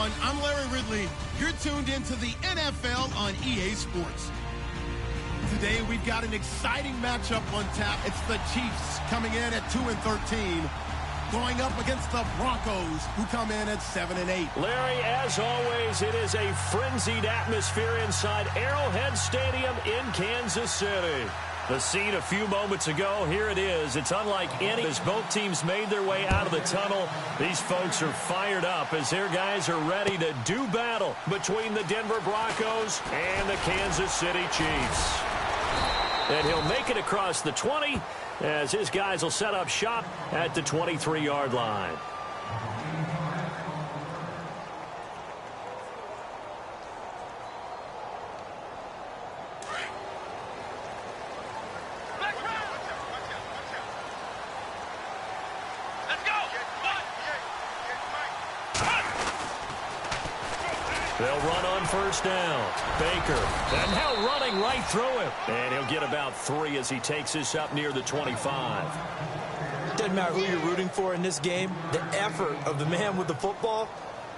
everyone. I'm Larry Ridley. You're tuned into the NFL on EA Sports. Today, we've got an exciting matchup on tap. It's the Chiefs coming in at 2-13, going up against the Broncos, who come in at 7-8. Larry, as always, it is a frenzied atmosphere inside Arrowhead Stadium in Kansas City. The scene a few moments ago, here it is. It's unlike any as both teams made their way out of the tunnel. These folks are fired up as their guys are ready to do battle between the Denver Broncos and the Kansas City Chiefs. And he'll make it across the 20 as his guys will set up shop at the 23-yard line. They'll run on first down. Baker, and now running right through him. And he'll get about 3 as he takes this up near the 25. Doesn't matter who you're rooting for in this game. The effort of the man with the football,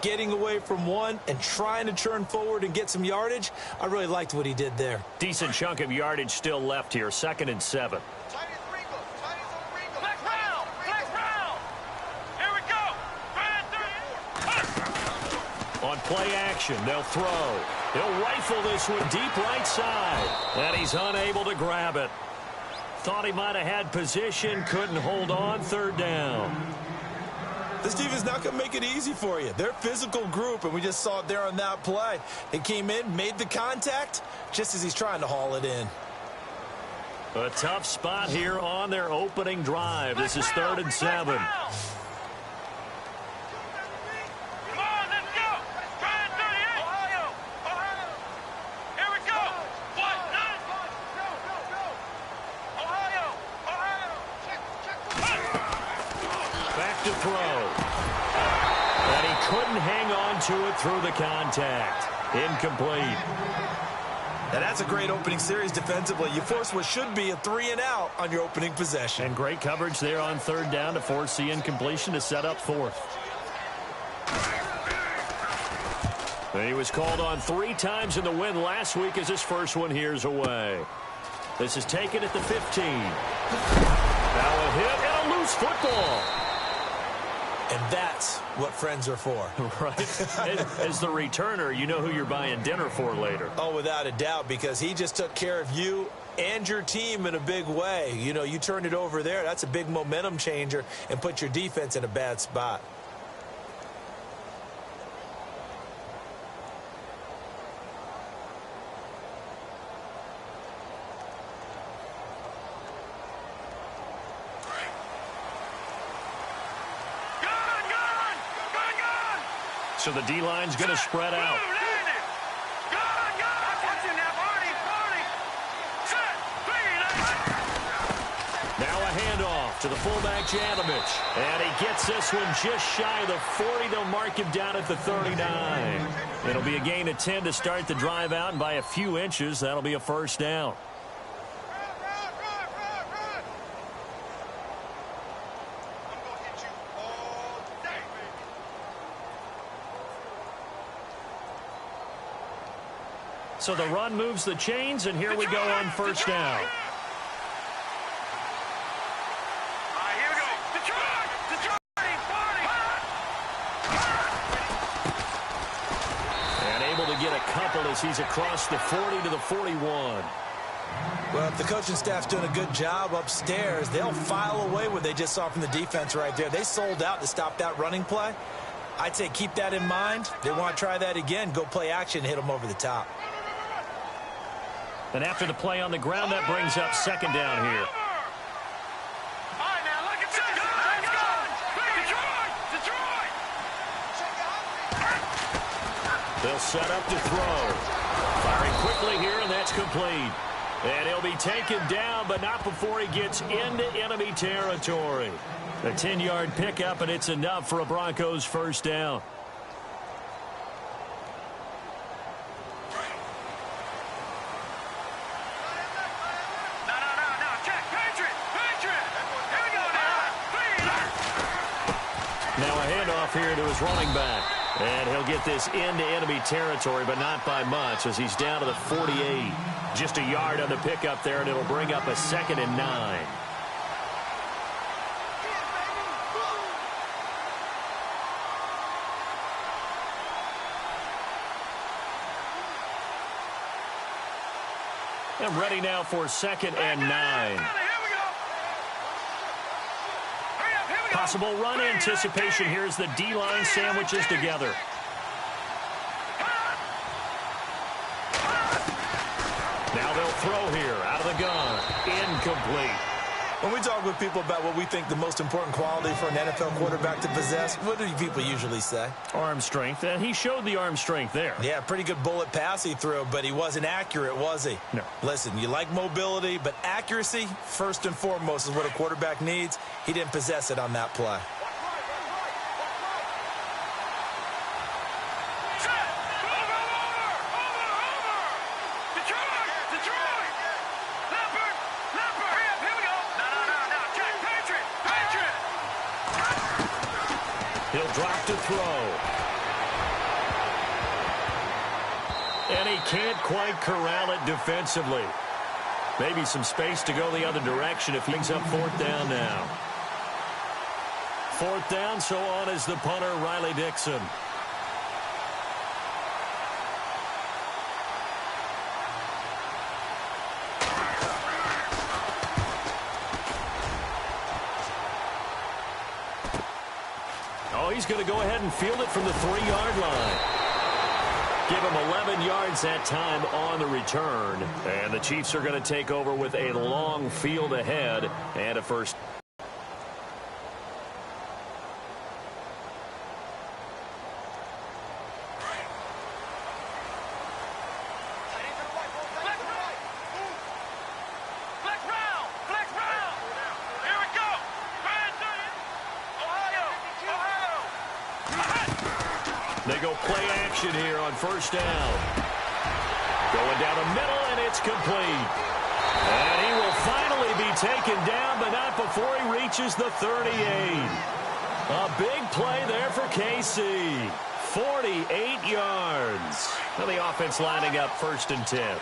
getting away from one and trying to turn forward and get some yardage, I really liked what he did there. Decent chunk of yardage still left here, 2nd and 7. On play action, they'll throw. He'll rifle this one deep right side. And he's unable to grab it. Thought he might have had position, couldn't hold on, 3rd down. This defense is not going to make it easy for you. They're a physical group, and we just saw it there on that play. They came in, made the contact, just as he's trying to haul it in. A tough spot here on their opening drive. This is 3rd and 7. Throw. And he couldn't hang on to it through the contact. Incomplete. Now that's a great opening series defensively. You force what should be a 3-and-out on your opening possession. And great coverage there on 3rd down to force the incompletion to set up 4th. And he was called on 3 times in the win last week as his first one here's away. This is taken at the 15. Now a hit and a loose football. And that's what friends are for. Right. As the returner, you know who you're buying dinner for later. Oh, without a doubt, because he just took care of you and your team in a big way. You know, you turned it over there. That's a big momentum changer and put your defense in a bad spot. So the D-line's going to spread out. Now a handoff to the fullback, Janovich. And he gets this one just shy of the 40. They'll mark him down at the 39. It'll be a gain of 10 to start the drive out, and by a few inches, that'll be a 1st down. So the run moves the chains, and here we go on 1st down. Here we go. And able to get a couple as he's across the 40 to the 41. Well, if the coaching staff's doing a good job upstairs, they'll file away what they just saw from the defense right there. They sold out to stop that running play. I'd say keep that in mind. They want to try that again. Go play action, hit them over the top. And after the play on the ground, that brings up 2nd down here. They'll set up to throw. Firing quickly here, and that's complete. And he'll be taken down, but not before he gets into enemy territory. A 10-yard pickup, and it's enough for a Broncos 1st down. Now a handoff here to his running back. And he'll get this into enemy territory, but not by much, as he's down to the 48. Just a yard on the pickup there, and it'll bring up a 2nd and 9. And ready now for 2nd and 9. Possible run anticipation here as the D-line sandwiches together. Now they'll throw here out of the gun. Incomplete. When we talk with people about what we think the most important quality for an NFL quarterback to possess, what do people usually say? Arm strength, and he showed the arm strength there. Yeah, pretty good bullet pass he threw, but he wasn't accurate, was he? No. Listen, you like mobility, but accuracy, first and foremost, is what a quarterback needs. He didn't possess it on that play. He'll drop to throw. And he can't quite corral it defensively. Maybe some space to go the other direction if he brings up 4th down now. 4th down, so on is the punter, Riley Dixon. He's going to go ahead and field it from the 3-yard line. Give him 11 yards that time on the return. And the Chiefs are going to take over with a long field ahead and a first. They go play action here on 1st down. Going down the middle, and it's complete. And he will finally be taken down, but not before he reaches the 38. A big play there for KC. 48 yards. Well, the offense lining up 1st and 10.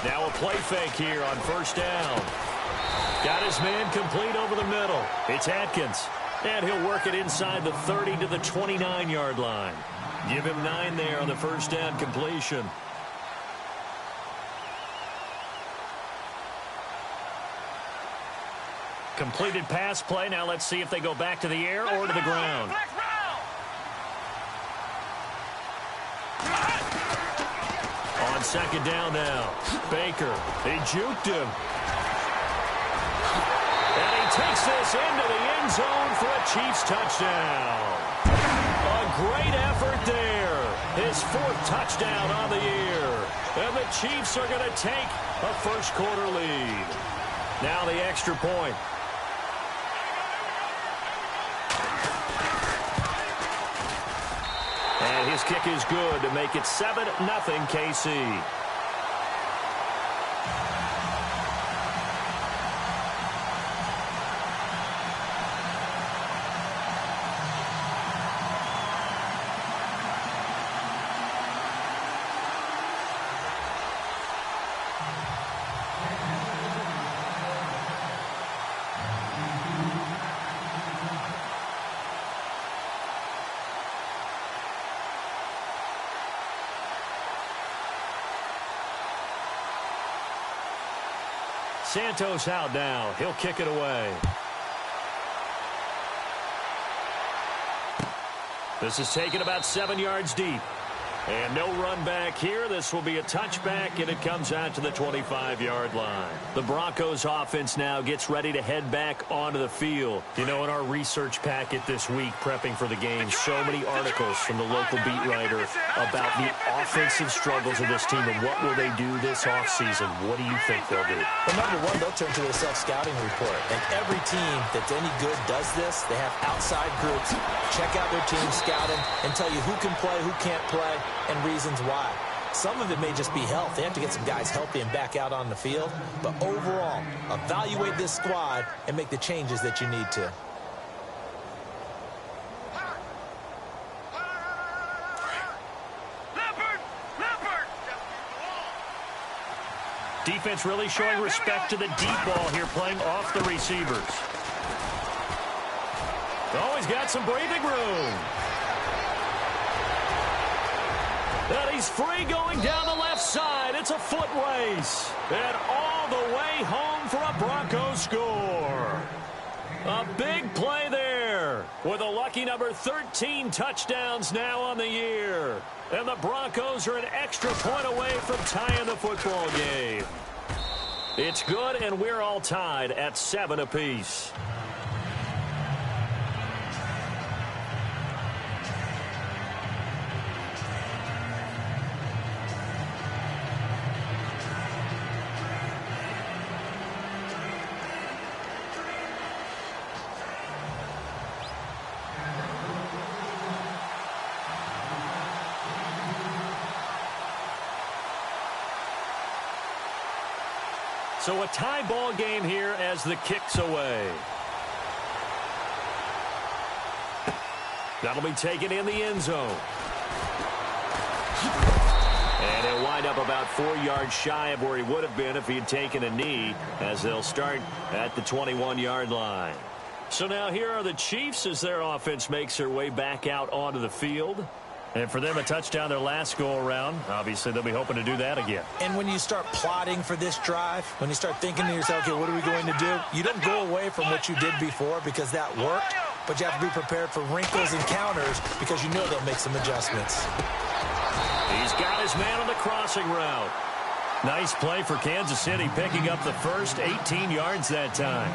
Now a play fake here on 1st down. Got his man complete over the middle. It's Atkins. And he'll work it inside the 30 to the 29-yard line. Give him 9 there on the 1st down completion. Completed pass play. Now let's see if they go back to the air or to the ground. On 2nd down now. Baker. They juked him. And he takes this into the end zone for a Chiefs touchdown. A great effort there. His 4th touchdown on the year. And the Chiefs are going to take a first-quarter lead. Now the extra point. And his kick is good to make it 7-0 KC. Santos out now. He'll kick it away. This is taken about 7 yards deep. And no run back here. This will be a touchback, and it comes out to the 25-yard line. The Broncos offense now gets ready to head back onto the field. You know, in our research packet this week, prepping for the game, so many articles from the local beat writer about the offensive struggles of this team and what will they do this offseason. What do you think they'll do? Well, number one, they'll turn to their self-scouting report. And every team that's any good does this. They have outside groups, check out their team, scout them, and tell you who can play, who can't play, and reasons why. Some of it may just be health. They have to get some guys healthy and back out on the field. But overall, evaluate this squad and make the changes that you need to. Defense really showing respect to the deep ball here, playing off the receivers. Oh, he's got some breathing room. And he's free going down the left side. It's a foot race. And all the way home for a Broncos score. A big play there with a lucky number 13 touchdowns now on the year. And the Broncos are an extra point away from tying the football game. It's good, and we're all tied at 7 apiece. So a tie ball game here as the kick's away. That'll be taken in the end zone. And he'll wind up about 4 yards shy of where he would have been if he had taken a knee, as they'll start at the 21-yard line. So now here are the Chiefs as their offense makes their way back out onto the field. And for them, a touchdown their last go-around. Obviously, they'll be hoping to do that again. And when you start plotting for this drive, when you start thinking to yourself, okay, what are we going to do? You don't go away from what you did before because that worked, but you have to be prepared for wrinkles and counters because you know they'll make some adjustments. He's got his man on the crossing route. Nice play for Kansas City, picking up the first 18 yards that time.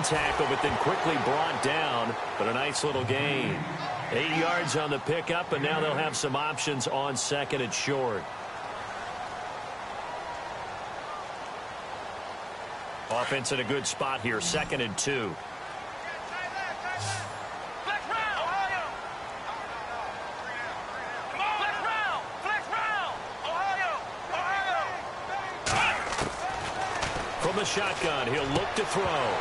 Tackle, but then quickly brought down, but a nice little gain. 8 yards on the pickup, and now they'll have some options on second and short. Offense in a good spot here, 2nd and 2. From the shotgun, he'll look to throw.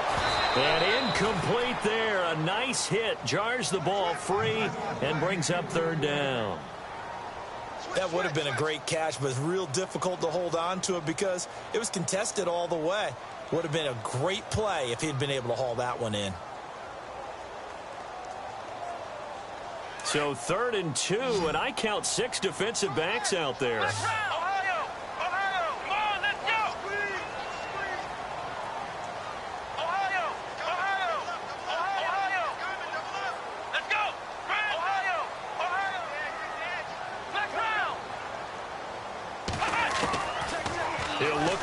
And incomplete there. A nice hit. Jars the ball free and brings up 3rd down. That would have been a great catch, but it's real difficult to hold on to it because it was contested all the way. Would have been a great play if he'd been able to haul that one in. So 3rd and 2, and I count 6 defensive backs out there.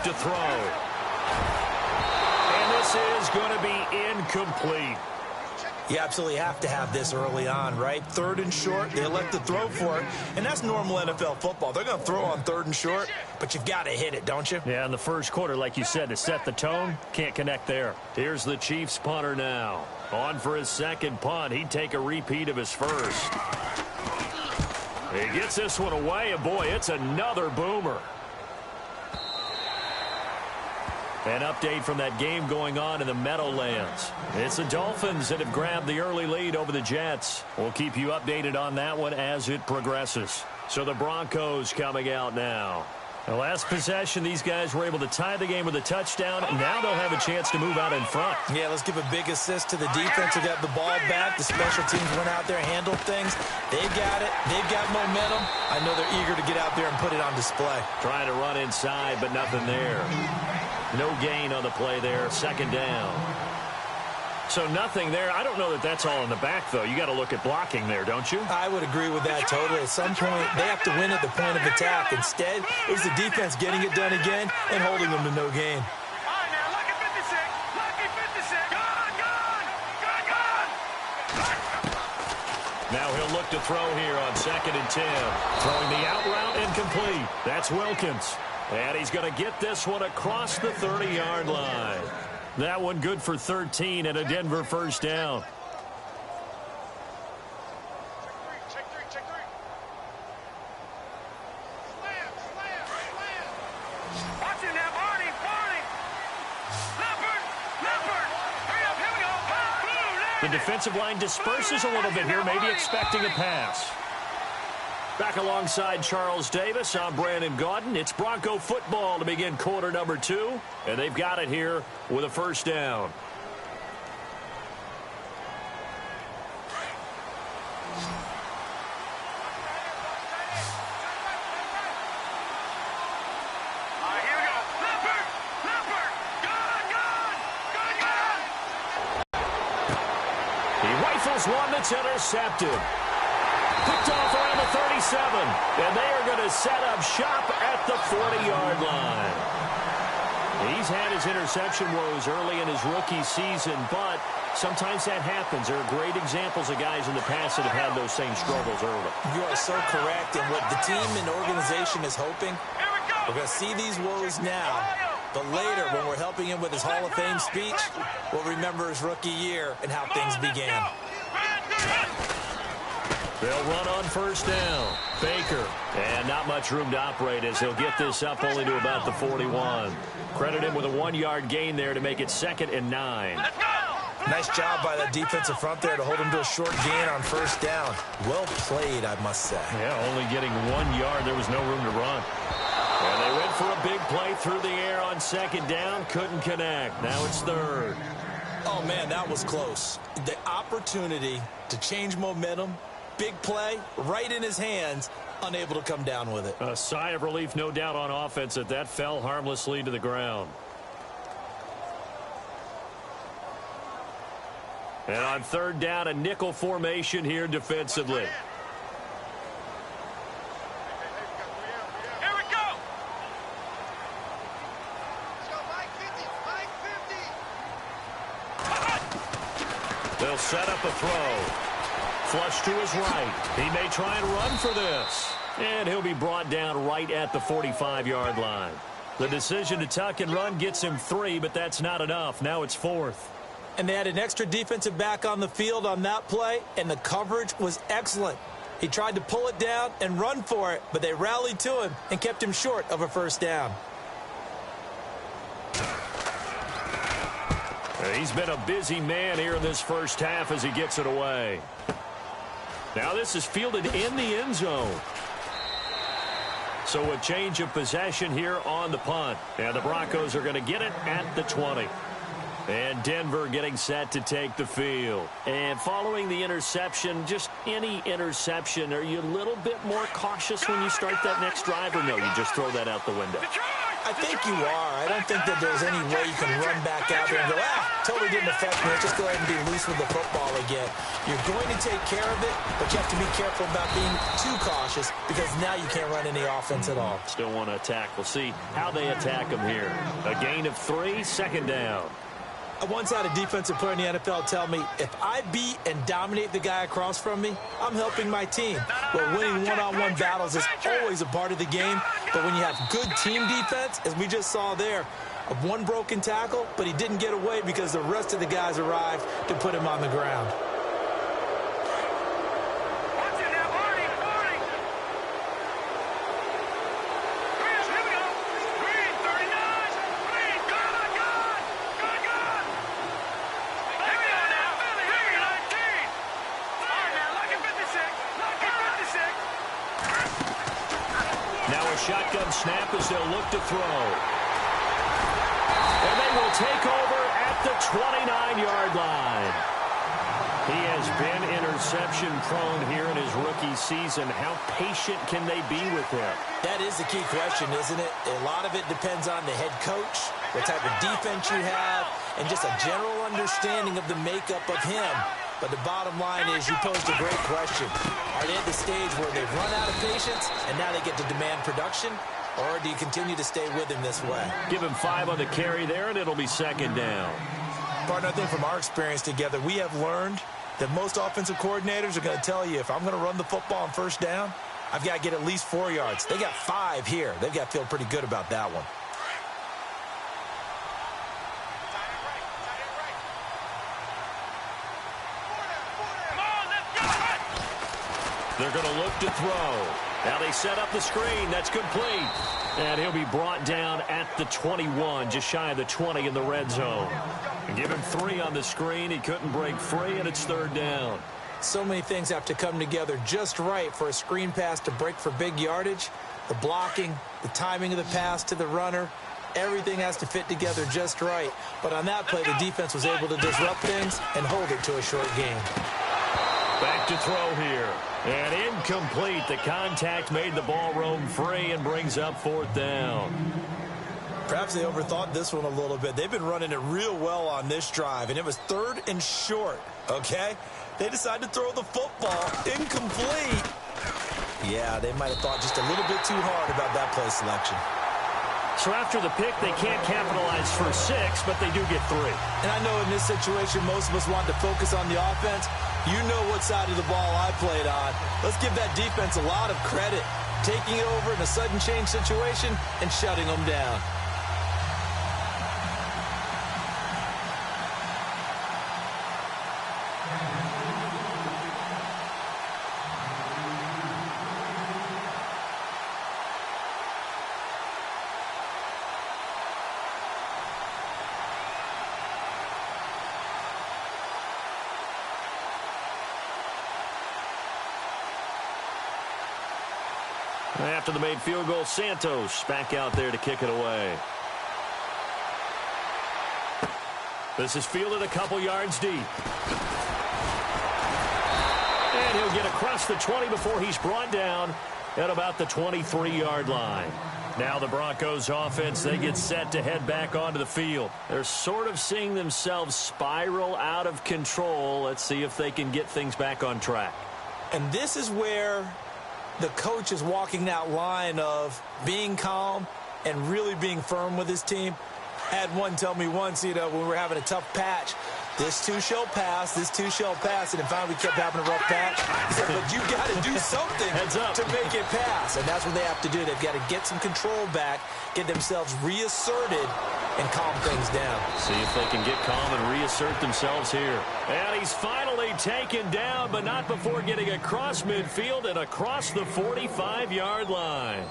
To throw. And this is going to be incomplete. You absolutely have to have this early on, right? 3rd and short, they elect to throw for it, and that's normal NFL football. They're going to throw on 3rd and short, but you've got to hit it, don't you? Yeah, in the first quarter, like you said, to set the tone, can't connect there. Here's the Chiefs punter now. On for his 2nd punt. He'd take a repeat of his first. He gets this one away, and boy, it's another boomer. An update from that game going on in the Meadowlands. It's the Dolphins that have grabbed the early lead over the Jets. We'll keep you updated on that one as it progresses. So the Broncos coming out now. The last possession, these guys were able to tie the game with a touchdown, and now they'll have a chance to move out in front. Yeah, let's give a big assist to the defense who got the ball back. The special teams went out there, handled things. They've got it. They've got momentum. I know they're eager to get out there and put it on display. Trying to run inside, but nothing there. No gain on the play there. 2nd down. So nothing there. I don't know that that's all in the back, though. You got to look at blocking there, don't you? I would agree with that totally. At some point, they have to win at the point of attack. Instead, it was the defense getting it done again and holding them to no gain. All right, now, lucky 56. Lucky 56. Gone. Now he'll look to throw here on 2nd and 10. Throwing the out route incomplete. That's Wilkins. And he's going to get this one across the 30-yard line. That one good for 13 and a Denver first down. Check three. Slam. Watch him now, Barney. Leopard. Hurry up, here we go. The defensive line disperses a little bit here, maybe expecting a pass. Back alongside Charles Davis, I'm Brandon Gaudin. It's Bronco football to begin quarter number 2, and they've got it here with a first down. All right, here we go. Leopard. Gone. He rifles one that's intercepted. Picked off around the 37, and they are going to set up shop at the 40-yard line. He's had his interception woes early in his rookie season, but sometimes that happens. There are great examples of guys in the past that have had those same struggles early. You are so correct, and what the team and organization is hoping, Here we go. we're going to see these woes now, but later when we're helping him with his Hall of Fame speech, we'll remember his rookie year and how things began. They'll run on first down. Baker. And not much room to operate as he'll get this up only to about the 41. Credit him with a 1-yard gain there to make it 2nd and 9. Nice job by that defensive front there to hold him to a short gain on first down. Well played, I must say. Yeah, only getting 1 yard. There was no room to run. And they went for a big play through the air on 2nd down. Couldn't connect. Now it's 3rd. Oh, man, that was close. The opportunity to change momentum, big play, right in his hands, unable to come down with it. A sigh of relief, no doubt, on offense that fell harmlessly to the ground. And on 3rd down, a nickel formation here defensively. Here we go. They'll set up a throw. Flush to his right. He may try and run for this. And he'll be brought down right at the 45-yard line. The decision to tuck and run gets him 3, but that's not enough. Now it's 4th. And they had an extra defensive back on the field on that play, and the coverage was excellent. He tried to pull it down and run for it, but they rallied to him and kept him short of a first down. He's been a busy man here in this first half as he gets it away. Now this is fielded in the end zone. So a change of possession here on the punt. And the Broncos are going to get it at the 20. And Denver getting set to take the field. And following the interception, just any interception, are you a little bit more cautious when you start that next drive, or no, you just throw that out the window? I think you are. I don't think that there's any way you can run back out there and go, totally didn't affect me. Just go ahead and be loose with the football again. You're going to take care of it, but you have to be careful about being too cautious because now you can't run any offense at all. Still want to attack. We'll see how they attack him here. A gain of 3, 2nd down. I once had a defensive player in the NFL tell me, if I beat and dominate the guy across from me, I'm helping my team. Well, winning one-on-one battles is always a part of the game, but when you have good team defense, as we just saw there, of one broken tackle, but he didn't get away because the rest of the guys arrived to put him on the ground. Shotgun snap as they'll look to throw. And they will take over at the 29-yard line. He has been interception prone here in his rookie season. How patient can they be with him? That is the key question, isn't it? A lot of it depends on the head coach, what type of defense you have, and just a general understanding of the makeup of him. But the bottom line is, you posed a great question. Are they at the stage where they've run out of patience and now they get to demand production? Or do you continue to stay with him this way? Give him 5 on the carry there, and it'll be second down. Partner, I think from our experience together, we have learned that most offensive coordinators are going to tell you, if I'm going to run the football on first down, I've got to get at least 4 yards. They got 5 here. They've got to feel pretty good about that one. They're going to look to throw. Now they set up the screen. That's complete. And he'll be brought down at the 21, just shy of the 20 in the red zone. And give him 3 on the screen. He couldn't break free, and it's third down. So many things have to come together just right for a screen pass to break for big yardage. The blocking, the timing of the pass to the runner, everything has to fit together just right. But on that play, the defense was able to disrupt things and hold it to a short game. Back to throw here. And incomplete. The contact made the ball roam free and brings up fourth down. Perhaps they overthought this one a little bit. They've been running it real well on this drive, and it was 3rd and short, okay? They decided to throw the football. Incomplete. Yeah, they might have thought just a little bit too hard about that play selection. So after the pick, they can't capitalize for 6, but they do get 3. And I know in this situation, most of us want to focus on the offense. You know what side of the ball I played on. Let's give that defense a lot of credit. Taking it over in a sudden change situation and shutting them down. After the made field goal, Santos back out there to kick it away. This is fielded a couple yards deep. And he'll get across the 20 before he's brought down at about the 23-yard line. Now the Broncos offense, they get set to head back onto the field. They're sort of seeing themselves spiral out of control. Let's see if they can get things back on track. And this is where the coach is walking that line of being calm and really being firm with his team. I had one tell me once, when we were having a tough patch, this too shall pass, this too shall pass, and finally we kept having a rough patch. He said, but you got to do something to make it pass, and that's what they have to do. They've got to get some control back, get themselves reasserted, and calm things down. See if they can get calm and reassert themselves here. And he's finally taken down, but not before getting across midfield and across the 45-yard line.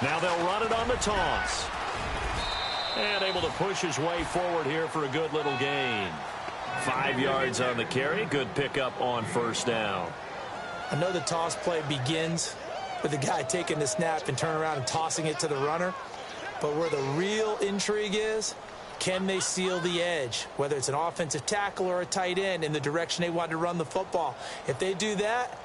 Now they'll run it on the toss. And able to push his way forward here for a good little gain. 5 yards on the carry. Good pickup on first down. I know the toss play begins with the guy taking the snap and turning around and tossing it to the runner. But where the real intrigue is, can they seal the edge? Whether it's an offensive tackle or a tight end in the direction they want to run the football. If they do that,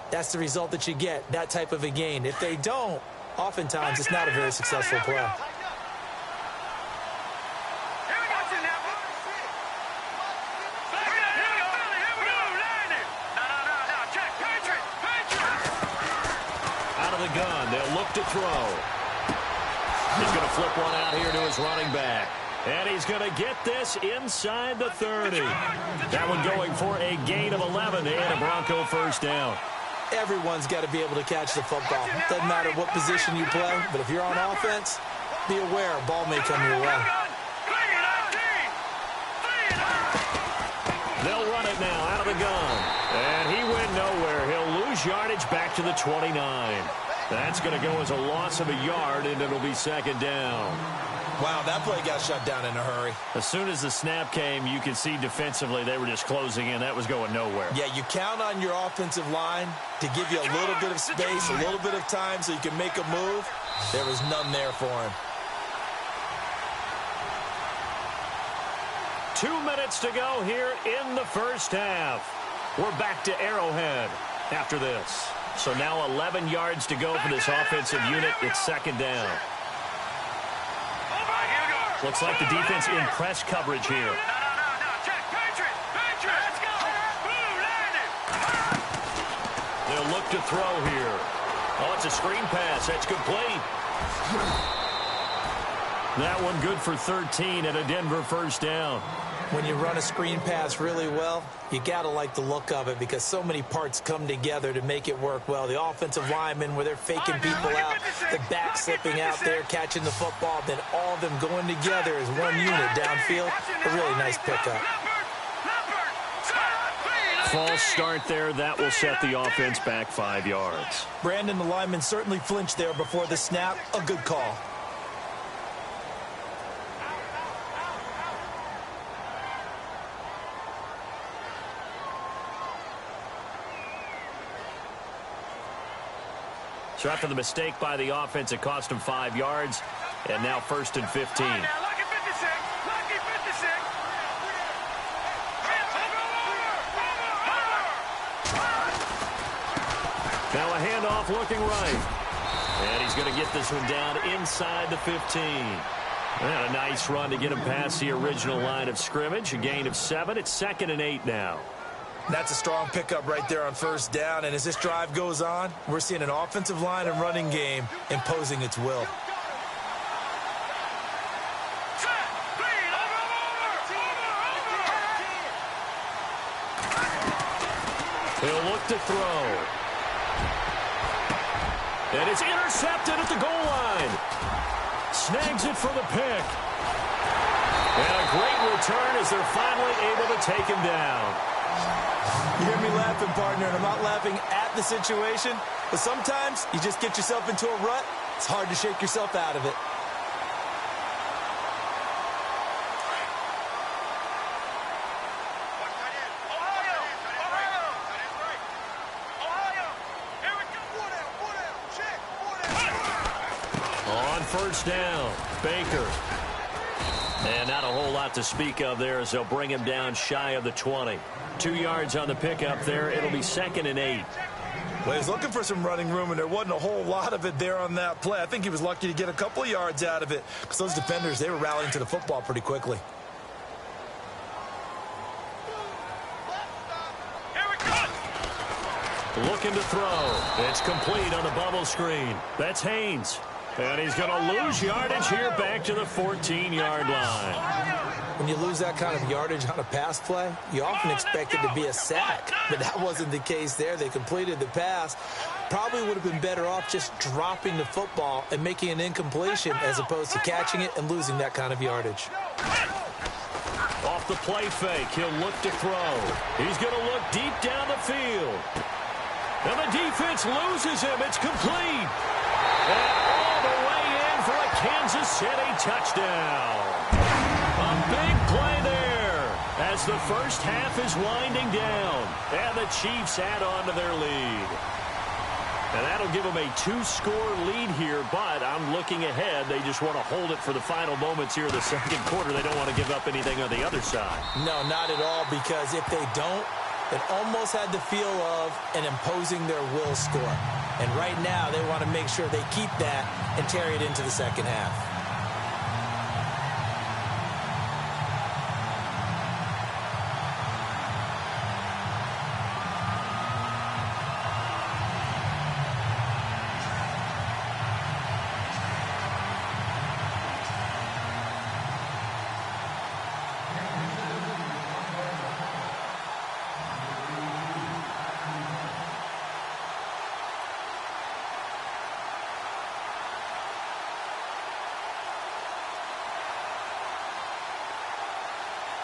that's the result that you get, that type of a gain. If they don't, oftentimes it's not a very successful play. Out of the gun, they'll look to throw. He's going to flip one out here to his running back. And he's going to get this inside the 30. That one going for a gain of 11 and a Bronco first down. Everyone's got to be able to catch the football. Doesn't matter what position you play, but if you're on offense, be aware a ball may come your way. They'll run it now out of the gun. And he went nowhere. He'll lose yardage back to the 29. That's going to go as a loss of a yard, and it'll be second down. Wow, that play got shut down in a hurry. As soon as the snap came, you could see defensively they were just closing in. That was going nowhere. Yeah, you count on your offensive line to give you a little bit of space, a little bit of time so you can make a move. There was none there for him. 2 minutes to go here in the first half. We're back to Arrowhead after this. So now 11 yards to go for this offensive unit. It's second down. Looks like the defense in press coverage here. No. Check. Patriot. Let's go. Boom, landed. They'll look to throw here. Oh, it's a screen pass. That's complete. That one good for 13 and a Denver first down. When you run a screen pass really well, you got to like the look of it because so many parts come together to make it work well. The offensive linemen, where they're faking people out, the back slipping out there, catching the football, then all of them going together as one unit downfield. A really nice pickup. False start there. That will set the offense back 5 yards. Brandon, the lineman certainly flinched there before the snap. A good call. So after the mistake by the offense, it cost him 5 yards, and now 1st and 15. Lucky 56. Lucky 56. Now a handoff looking right. And he's going to get this one down inside the 15. And a nice run to get him past the original line of scrimmage. A gain of 7. It's 2nd and 8 now. That's a strong pickup right there on first down. And as this drive goes on, we're seeing an offensive line and running game imposing its will. He'll look to throw. And it's intercepted at the goal line. Snags it for the pick. And a great return as they're finally able to take him down. You hear me laughing, partner, and I'm not laughing at the situation, but sometimes you just get yourself into a rut. It's hard to shake yourself out of it. On first down, Baker. And not a whole lot to speak of there as they'll bring him down shy of the 20. 2 yards on the pickup there. It'll be 2nd and 8. Well, he was looking for some running room, and there wasn't a whole lot of it there on that play. I think he was lucky to get a couple of yards out of it because those defenders, they were rallying to the football pretty quickly. Looking to throw. It's complete on the bubble screen. That's Haynes. And he's going to lose yardage here back to the 14-yard line. When you lose that kind of yardage on a pass play, you often expect it to be a sack. But that wasn't the case there. They completed the pass. Probably would have been better off just dropping the football and making an incompletion as opposed to catching it and losing that kind of yardage. Off the play fake, he'll look to throw. He's going to look deep down the field. And the defense loses him. It's complete. And all the way in for a Kansas City touchdown. A big play there as the first half is winding down. And the Chiefs add on to their lead. And that'll give them a 2-score lead here, but I'm looking ahead. They just want to hold it for the final moments here in the second quarter. They don't want to give up anything on the other side. No, not at all, because if they don't, it almost had the feel of an imposing their will score. And right now, they want to make sure they keep that and carry it into the second half.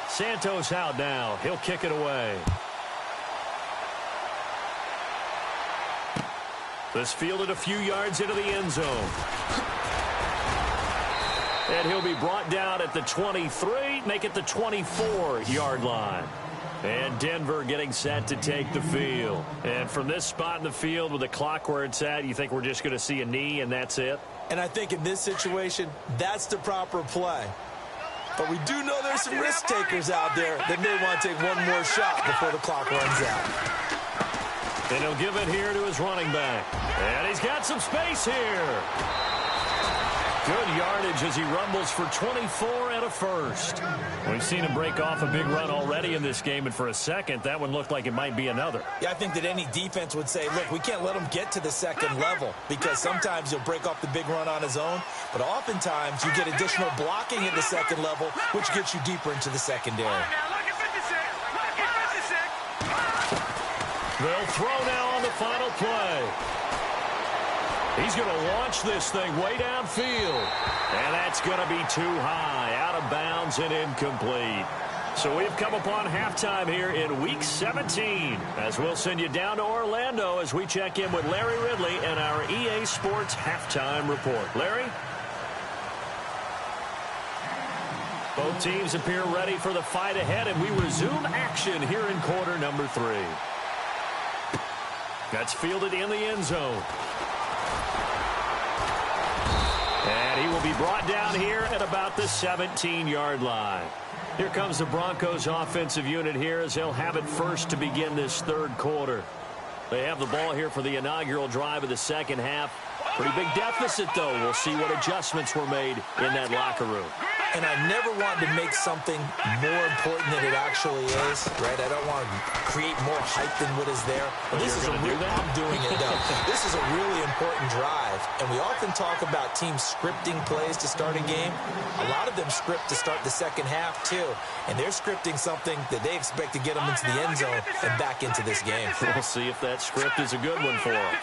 Santos out now. He'll kick it away. This fielded a few yards into the end zone. And he'll be brought down at the 23, make it the 24-yard line. And Denver getting set to take the field. And from this spot in the field with the clock where it's at, you think we're just going to see a knee and that's it? And I think in this situation, that's the proper play. But we do know there's some risk takers out there that may want to take one more shot before the clock runs out. And he'll give it here to his running back. And he's got some space here. Good yardage as he rumbles for 24 and a first. We've seen him break off a big run already in this game, and for a second, that one looked like it might be another. Yeah, I think that any defense would say, look, we can't let him get to the second level because sometimes he'll break off the big run on his own, but oftentimes you get additional blocking at the second level, which gets you deeper into the secondary. They'll throw now on the final play. He's going to launch this thing way downfield. And that's going to be too high, out of bounds and incomplete. So we've come upon halftime here in Week 17. As we'll send you down to Orlando as we check in with Larry Ridley and our EA Sports Halftime Report. Larry? Both teams appear ready for the fight ahead, and we resume action here in quarter number 3. That's fielded in the end zone. And he will be brought down here at about the 17-yard line. Here comes the Broncos offensive unit here as they'll have it first to begin this third quarter. They have the ball here for the inaugural drive of the second half. Pretty big deficit, though. We'll see what adjustments were made in that locker room. And I never want to make something more important than it actually is, right? I don't want to create more hype than what is there. But this is I'm doing it, though. This is a really important drive. And we often talk about teams scripting plays to start a game. A lot of them script to start the second half, too. And they're scripting something that they expect to get them into the end zone and back into this game. We'll see if that script is a good one for them.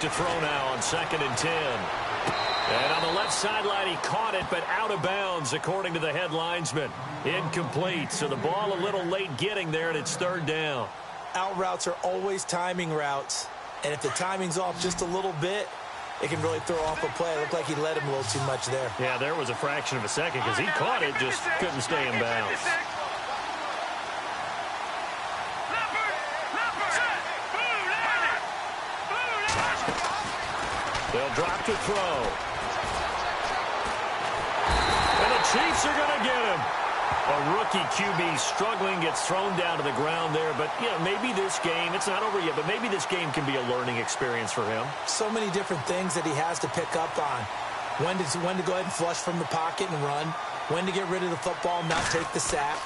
To throw now on 2nd and 10. And on the left sideline, he caught it, but out of bounds, according to the head linesman. Incomplete, so the ball a little late getting there, and it's 3rd down. Out routes are always timing routes, and if the timing's off just a little bit, it can really throw off a play. It looked like he let him a little too much there. Yeah, there was a fraction of a second because he caught it, just couldn't stay in bounds. They'll drop to throw. And the Chiefs are going to get him. A rookie QB struggling, gets thrown down to the ground there. But, yeah, maybe this game, it's not over yet, but maybe this game can be a learning experience for him. So many different things that he has to pick up on. When to go ahead and flush from the pocket and run. When to get rid of the football and not take the sack.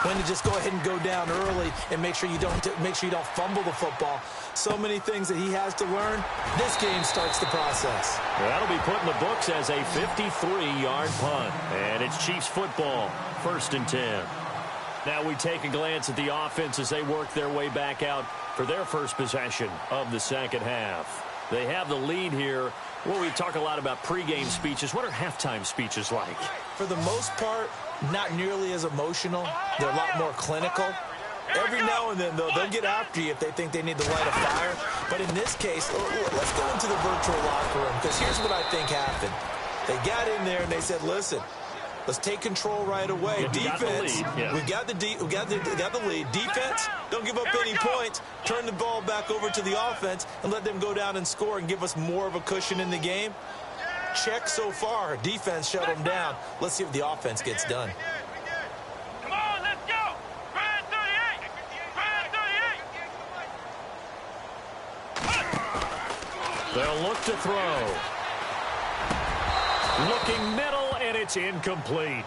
When to just go ahead and go down early and make sure you don't fumble the football. So many things that he has to learn. This game starts the process. That'll be put in the books as a 53-yard punt. And it's Chiefs football, 1st and 10. Now we take a glance at the offense as they work their way back out for their first possession of the second half. They have the lead here. Well, we talk a lot about pregame speeches. What are halftime speeches like? For the most part, not nearly as emotional. They're a lot more clinical. Every now and then, though, they'll get after you if they think they need to light a fire. But in this case, let's go into the virtual locker room, because here's what I think happened. They got in there and they said, listen, let's take control right away. Yeah, defense, we got the lead. Defense, don't give up any points. Turn the ball back over to the offense and let them go down and score and give us more of a cushion in the game. Check so far. Defense shut them down. Let's see if the offense gets done. Come on, let's go. Brad 38. Brad 38. They'll look to throw. Looking middle, and it's incomplete.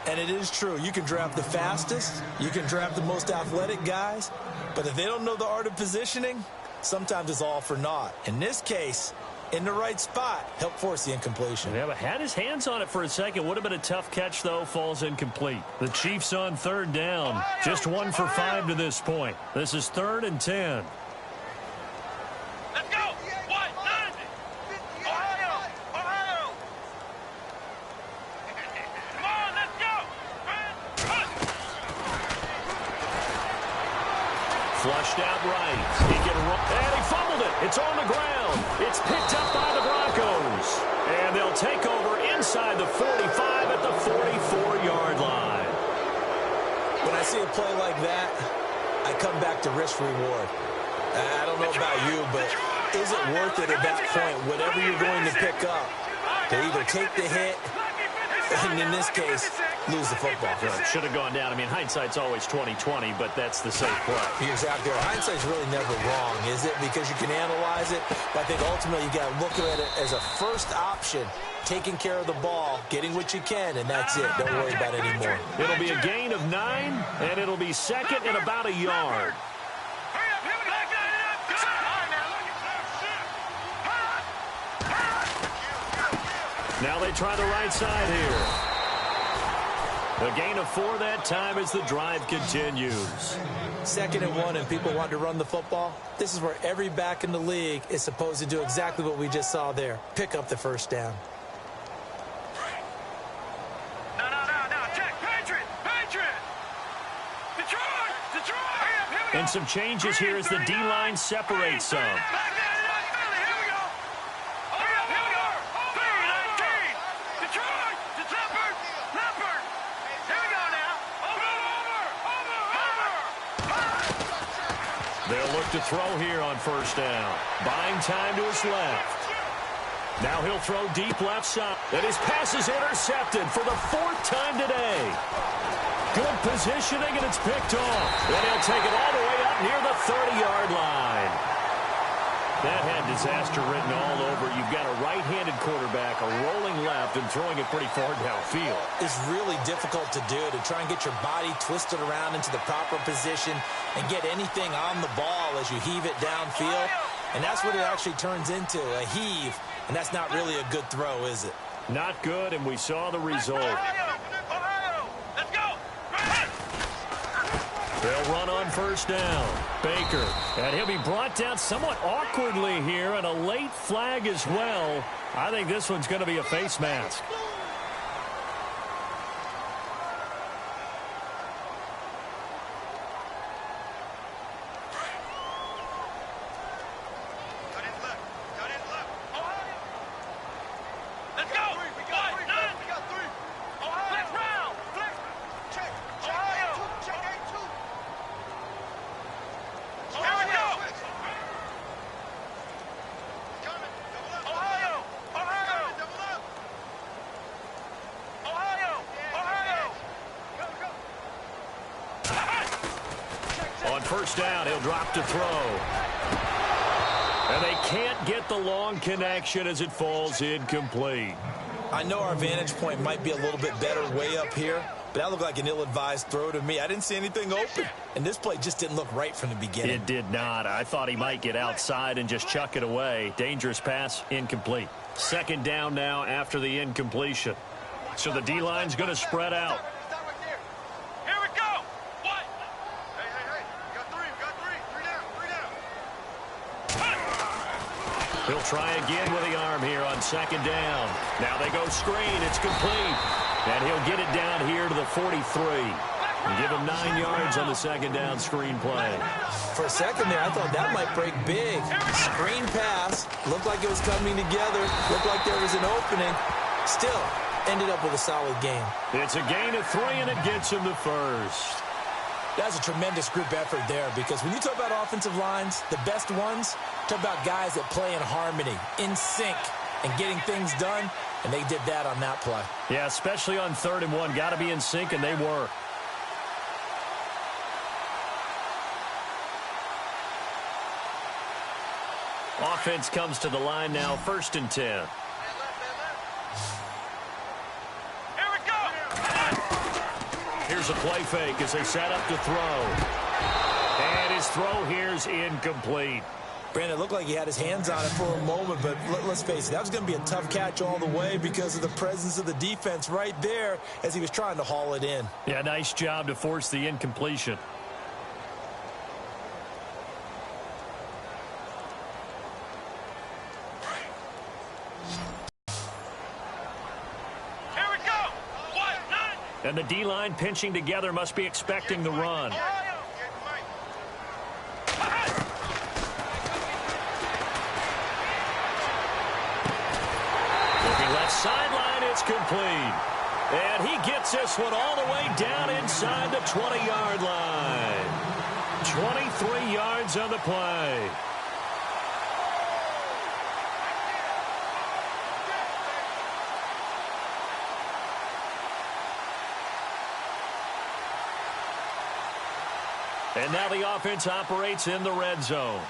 And it is true. You can draft the fastest. You can draft the most athletic guys. But if they don't know the art of positioning, sometimes it's all for naught. In this case, in the right spot, help force the incompletion. Yeah, but had his hands on it for a second. Would have been a tough catch, though. Falls incomplete. The Chiefs on 3rd down. Just 1 for 5 to this point. This is 3rd and 10. Let's go. What? Ohio. Come on, let's go. rushed out right. He can run, and he fumbled it. It's on the ground. It's picked up by the Broncos. And they'll take over inside the 45 at the 44-yard line. When I see a play like that, I come back to risk-reward. I don't know about you, but is it worth it at that point, whatever you're going to pick up, to either take the hit, and in this case, lose the football? Should have gone down. I mean, hindsight's always 20/20, but that's the safe play. You're exactly right. Hindsight's really never wrong, is it? Because you can analyze it, but I think ultimately you got to look at it as a first option, taking care of the ball, getting what you can, and that's it. Don't worry about it anymore. It'll be a gain of 9, and it'll be second and about a yard. Now they try the right side here. A gain of 4 that time as the drive continues. 2nd and 1, and people want to run the football. This is where every back in the league is supposed to do exactly what we just saw there. Pick up the first down. No. Check. Patriot. Detroit. And some changes here as the D-line separates some. They'll look to throw here on first down. Buying time to his left. Now he'll throw deep left side. And his pass is intercepted for the 4th time today. Good positioning, and it's picked off. And he'll take it all the way up near the 30-yard line. That had disaster written all over. You've got a right-handed quarterback, a rolling left, and throwing it pretty far downfield. It's really difficult to do, to try and get your body twisted around into the proper position and get anything on the ball as you heave it downfield. And that's what it actually turns into, a heave. And that's not really a good throw, is it? Not good, and we saw the result. Let's go. They'll run on first down. Baker, and he'll be brought down somewhat awkwardly here, and a late flag as well. I think this one's going to be a face mask. First down, he'll drop to throw. And they can't get the long connection as it falls incomplete. I know our vantage point might be a little bit better way up here, but that looked like an ill-advised throw to me. I didn't see anything open, and this play just didn't look right from the beginning. It did not. I thought he might get outside and just chuck it away. Dangerous pass, incomplete. 2nd down now after the incompletion. So the D-line's going to spread out. He'll try again with the arm here on 2nd down. Now they go screen. It's complete. And he'll get it down here to the 43. And give him 9 yards on the 2nd down screen play. For a second there, I thought that might break big. Screen pass. Looked like it was coming together. Looked like there was an opening. Still, ended up with a solid game. It's a gain of 3, and it gets him the first. That's a tremendous group effort there, because when you talk about offensive lines, the best ones, talk about guys that play in harmony, in sync, and getting things done, and they did that on that play. Yeah, especially on 3rd and 1. Got to be in sync, and they were. Offense comes to the line now, 1st and 10. Here's a play fake as they set up to throw. And his throw here's incomplete. Brandon, it looked like he had his hands on it for a moment, but let's face it, that was going to be a tough catch all the way because of the presence of the defense right there as he was trying to haul it in. Yeah, nice job to force the incompletion. And the D-line pinching together must be expecting the run. It's complete. And he gets this one all the way down inside the 20-yard line. 23 yards on the play. And now the offense operates in the red zone.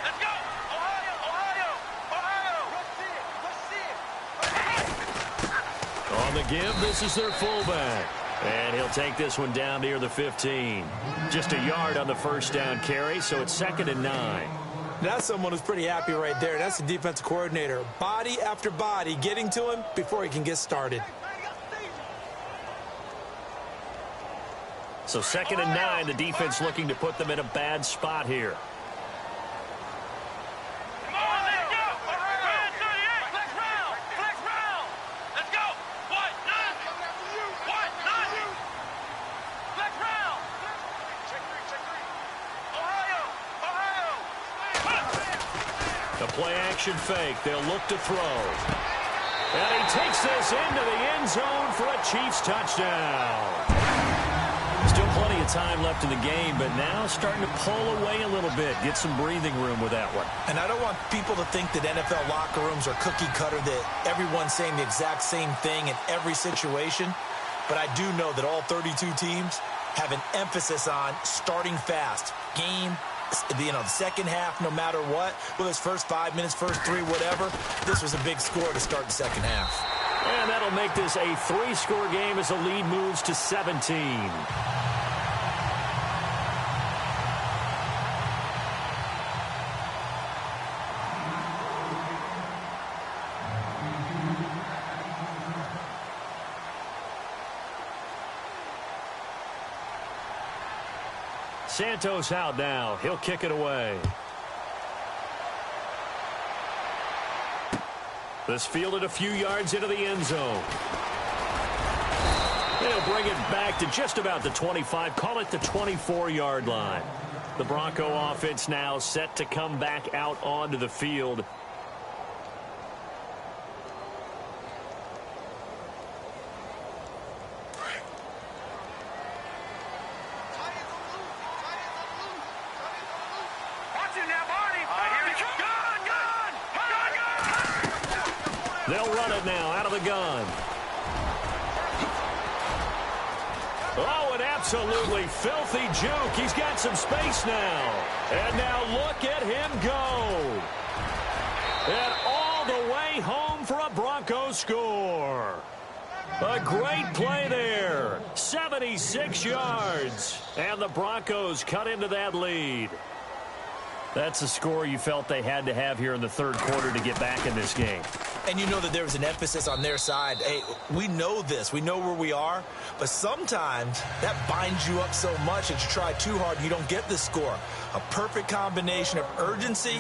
Let's go! Ohio! Ohio! Ohio! On the give, this is their fullback. And he'll take this one down near the 15. Just a yard on the first down carry, so it's 2nd and 9. That's someone who's pretty happy right there. That's the defensive coordinator. Body after body getting to him before he can get started. So 2nd and 9, the defense looking to put them in a bad spot here. Come on, let's go! Red 38, flex round! Flex round! Let's go! What? None! What? None! Flex round! Check three. Ohio! Ohio! The play action fake. They'll look to throw. And he takes this into the end zone for a Chiefs touchdown. Still plenty of time left in the game, but now starting to pull away a little bit. Get some breathing room with that one. And I don't want people to think that NFL locker rooms are cookie cutter, that everyone's saying the exact same thing in every situation. But I do know that all 32 teams have an emphasis on starting fast. Game, the second half, no matter what. Whether it's first 5 minutes, first 3, whatever. This was a big score to start the second half. And that'll make this a 3-score game as the lead moves to 17. Santos out now. He'll kick it away. This fielded a few yards into the end zone. They'll bring it back to just about the 25. Call it the 24-yard line. The Bronco offense now set to come back out onto the field. They'll run it now out of the gun. Oh, an absolutely filthy juke. He's got some space now. And now look at him go. And all the way home for a Broncos score. A great play there. 76 yards. And the Broncos cut into that lead. That's a score you felt they had to have here in the third quarter to get back in this game. And you know that there was an emphasis on their side. Hey, we know this. We know where we are. But sometimes that binds you up so much that you try too hard and you don't get the score. A perfect combination of urgency,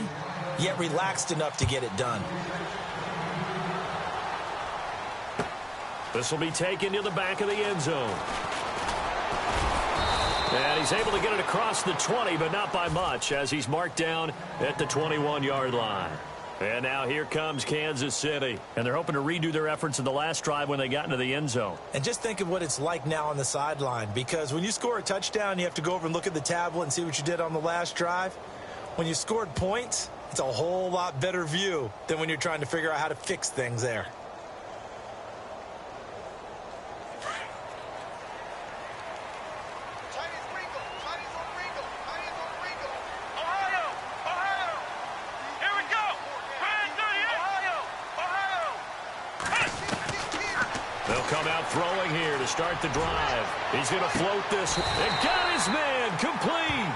yet relaxed enough to get it done. This will be taken to the back of the end zone. And he's able to get it across the 20, but not by much, as he's marked down at the 21-yard line. And now here comes Kansas City. And they're hoping to redo their efforts in the last drive when they got into the end zone. And just think of what it's like now on the sideline, because when you score a touchdown, you have to go over and look at the tablet and see what you did on the last drive. When you scored points, it's a whole lot better view than when you're trying to figure out how to fix things there. Throwing here to start the drive. He's going to float this. And got his man complete.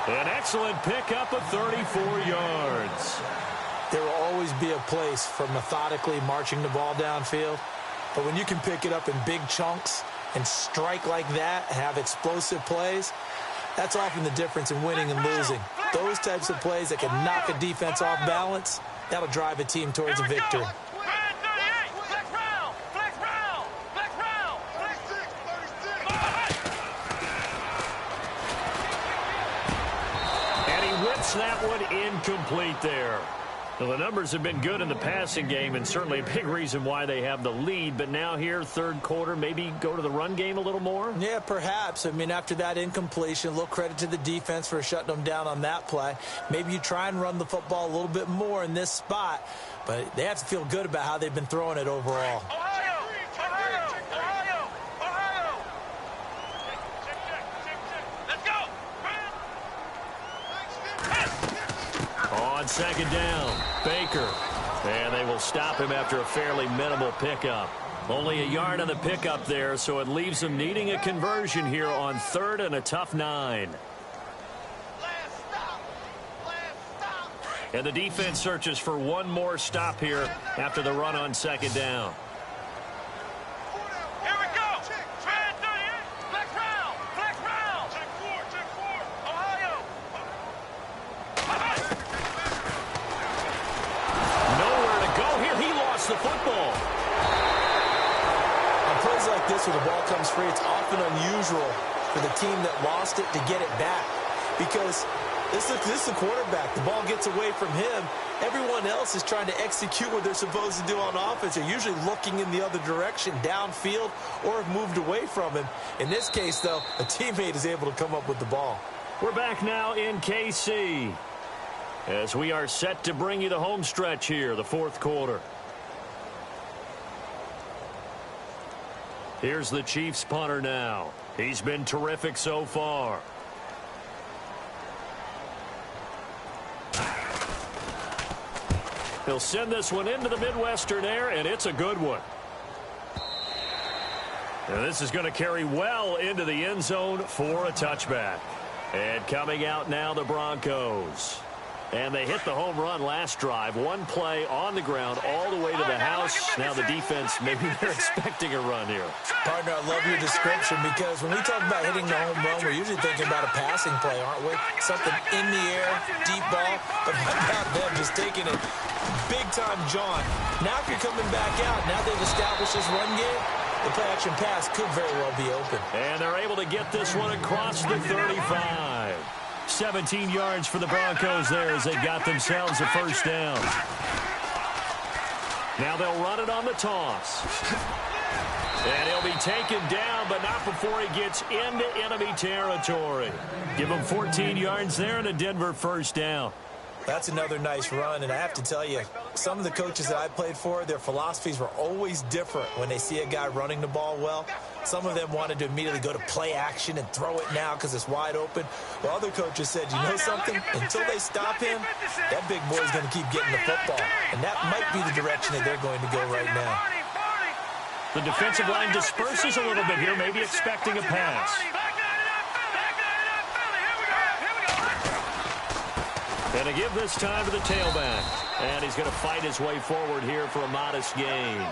An excellent pickup of 34 yards. There will always be a place for methodically marching the ball downfield. But when you can pick it up in big chunks and strike like that, have explosive plays, that's often the difference in winning and losing. Those types of plays that can knock a defense off balance, that'll drive a team towards a victory. That one incomplete there. Well, the numbers have been good in the passing game, and certainly a big reason why they have the lead. But now here, third quarter, maybe go to the run game a little more? Yeah, perhaps. I mean, after that incompletion, a little credit to the defense for shutting them down on that play. Maybe you try and run the football a little bit more in this spot, but they have to feel good about how they've been throwing it overall. On second down, Baker. And they will stop him after a fairly minimal pickup. Only a yard on the pickup there, so it leaves them needing a conversion here on third and a tough 9. And the defense searches for one more stop here after the run on second down. The football. On plays like this where the ball comes free, it's often unusual for the team that lost it to get it back, because this is the quarterback. The ball gets away from him. Everyone else is trying to execute what they're supposed to do on offense. They're usually looking in the other direction, downfield, or have moved away from him. In this case, though, a teammate is able to come up with the ball. We're back now in KC as we are set to bring you the home stretch here, the fourth quarter. Here's the Chiefs punter now. He's been terrific so far. He'll send this one into the Midwestern air, and it's a good one. And this is going to carry well into the end zone for a touchback. And coming out now, the Broncos. And they hit the home run last drive. One play on the ground all the way to the house. Now the defense, maybe they're expecting a run here. Partner, I love your description, because when we talk about hitting the home run, we're usually thinking about a passing play, aren't we? Something in the air, deep ball. But how about them just taking it big-time jaunt? Now if you're coming back out, now they've established this run game, the play-action pass could very well be open. And they're able to get this one across the 35. 17 yards for the Broncos there as they got themselves a first down. Now they'll run it on the toss. And he'll be taken down, but not before he gets into enemy territory. Give him 14 yards there and a Denver first down. That's another nice run, and I have to tell you, some of the coaches that I played for, their philosophies were always different when they see a guy running the ball well. Some of them wanted to immediately go to play action and throw it now because it's wide open. While other coaches said, you know something? Until they stop him, that big boy's going to keep getting the football. And that might be the direction that they're going to go right now. The defensive line disperses a little bit here, maybe expecting a pass. And to give this time to the tailback. And he's going to fight his way forward here for a modest gain.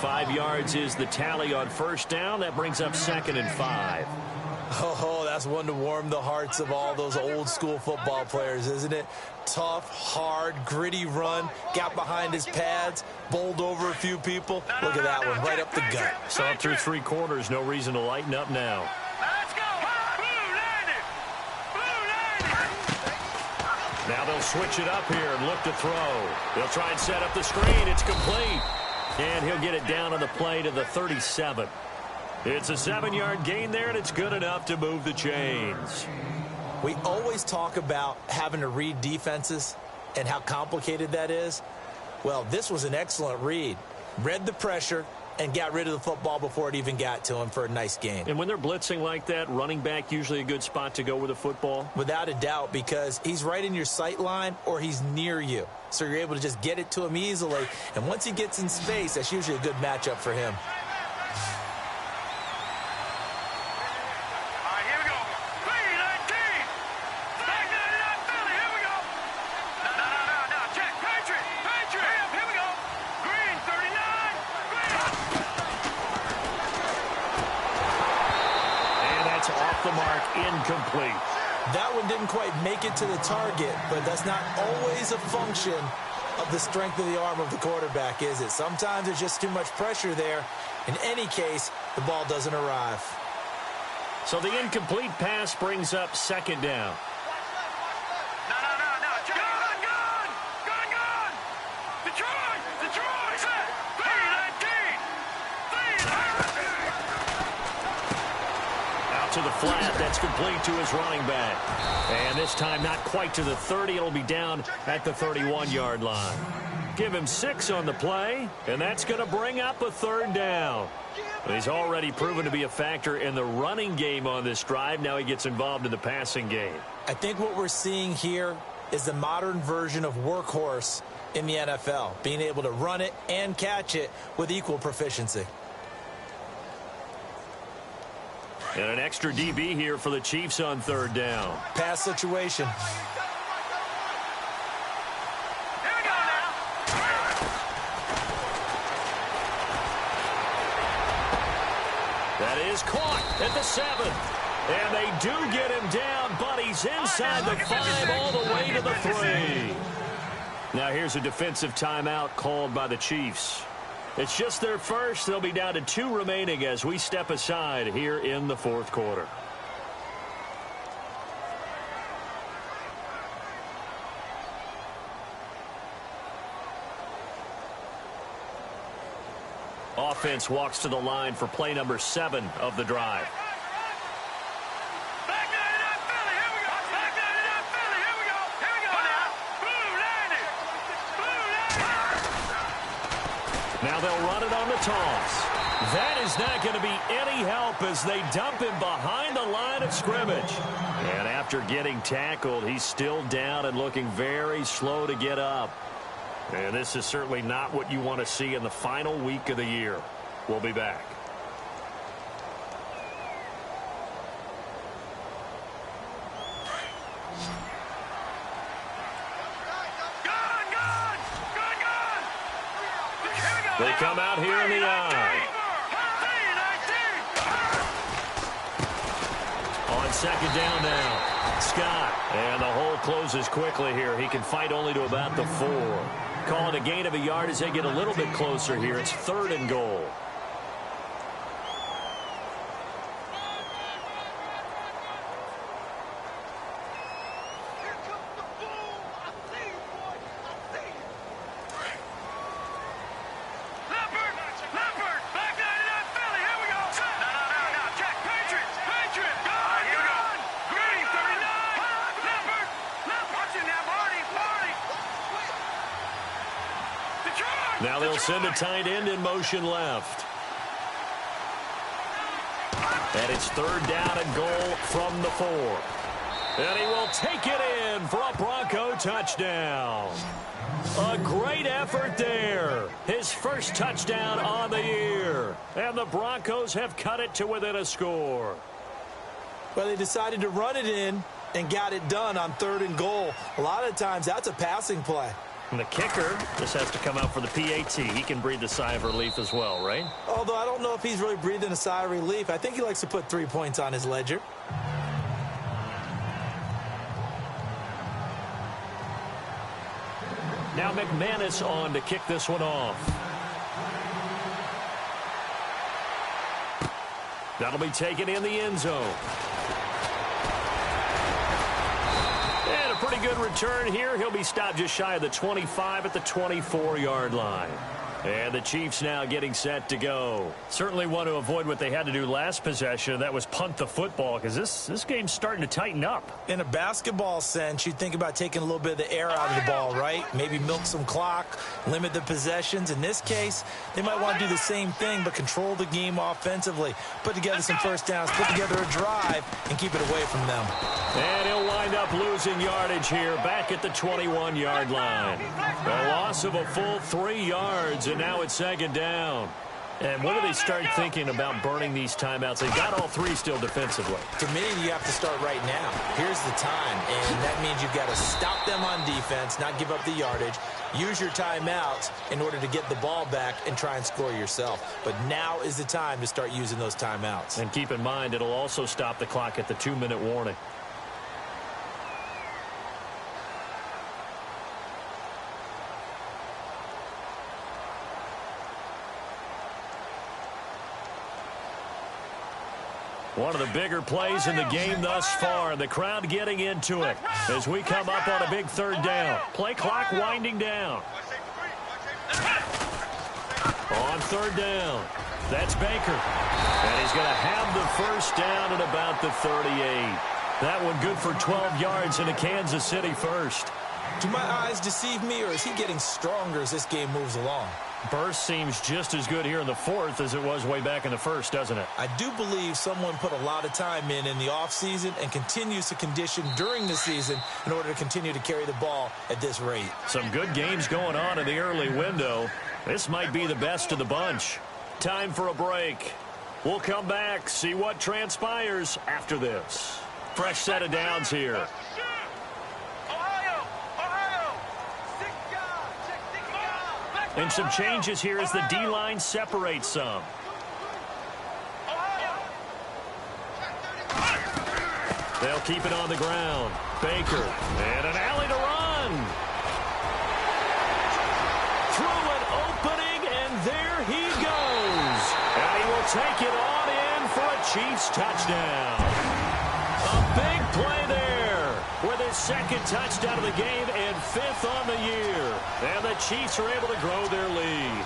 5 yards is the tally on first down. That brings up 2nd and 5. Oh, that's one to warm the hearts of all those old school football players, isn't it? Tough, hard, gritty run. Got behind his pads, bowled over a few people. Look at that one, right up the gut. Saw it through 3 quarters. No reason to lighten up now. Now they'll switch it up here and look to throw. They'll try and set up the screen. It's complete. And he'll get it down on the play to the 37. It's a 7-yard gain there, and it's good enough to move the chains. We always talk about having to read defenses and how complicated that is. Well, this was an excellent read. Read the pressure and got rid of the football before it even got to him for a nice gain. And when they're blitzing like that, running back usually a good spot to go with the football? Without a doubt, because he's right in your sight line or he's near you. So you're able to just get it to him easily. And once he gets in space, that's usually a good matchup for him. Incomplete. That one didn't quite make it to the target, but that's not always a function of the strength of the arm of the quarterback, is it? Sometimes there's just too much pressure there. In any case, the ball doesn't arrive. So the incomplete pass brings up 2nd down. flat. That's complete to his running back. And this time not quite to the 30. It'll be down at the 31-yard line. Give him 6 on the play, and that's going to bring up a 3rd down. He's already proven to be a factor in the running game on this drive. Now he gets involved in the passing game. I think what we're seeing here is the modern version of workhorse in the NFL, being able to run it and catch it with equal proficiency. And an extra DB here for the Chiefs on 3rd down. Pass situation. That is caught at the 7th. And they do get him down, but he's inside the 5 all the way to the 3. Now here's a defensive timeout called by the Chiefs. It's just their first. They'll be down to 2 remaining as we step aside here in the 4th quarter. Offense walks to the line for play number 7 of the drive. Now they'll run it on the toss. That is not going to be any help as they dump him behind the line of scrimmage. And after getting tackled, he's still down and looking very slow to get up. And this is certainly not what you want to see in the final week of the year. We'll be back. They come out here in the eye. On 2nd down now, Scott. And the hole closes quickly here. He can fight only to about the 4. Calling a gain of a yard as they get a little bit closer here. It's 3rd and goal. Now they'll send a tight end in motion left. And it's 3rd down and goal from the 4. And he will take it in for a Bronco touchdown. A great effort there. His first touchdown on the year. And the Broncos have cut it to within a score. Well, they decided to run it in and got it done on 3rd and goal. A lot of times that's a passing play. And the kicker just has to come out for the PAT. He can breathe a sigh of relief as well, right? Although I don't know if he's really breathing a sigh of relief. I think he likes to put 3 points on his ledger. Now McManus on to kick this one off. That'll be taken in the end zone. And a pretty good return here. He'll be stopped just shy of the 25 at the 24-yard line. And the Chiefs now getting set to go. Certainly want to avoid what they had to do last possession. That was punt the football, because this game's starting to tighten up. In a basketball sense, you think about taking a little bit of the air out of the ball, right? Maybe milk some clock, limit the possessions. In this case, they might want to do the same thing, but control the game offensively. Put together some first downs, put together a drive, and keep it away from them. And he'll wind up losing yardage here back at the 21-yard line. A loss of a full 3 yards, and now it's 2nd down. And when do they start thinking about burning these timeouts? They've got all 3 still defensively. To me, you have to start right now. Here's the time, and that means you've got to stop them on defense, not give up the yardage, use your timeouts in order to get the ball back and try and score yourself. But now is the time to start using those timeouts. And keep in mind, it'll also stop the clock at the 2-minute warning. One of the bigger plays in the game thus far. The crowd getting into it as we come up on a big 3rd down. Play clock winding down. On 3rd down. That's Baker. And he's going to have the first down at about the 38. That one good for 12 yards into Kansas City first. Do my eyes deceive me, or is he getting stronger as this game moves along? Burst seems just as good here in the fourth as it was way back in the first, doesn't it? I do believe someone put a lot of time in the offseason and continues to condition during the season in order to continue to carry the ball at this rate. Some good games going on in the early window. This might be the best of the bunch. Time for a break. We'll come back, see what transpires after this. Fresh set of downs here. And some changes here as the D-line separates some. They'll keep it on the ground. Baker, and an alley to run. Through an opening, and there he goes. And he will take it on in for a Chiefs touchdown. A big play there with his second touchdown of the game and fifth on the year. And the Chiefs are able to grow their lead.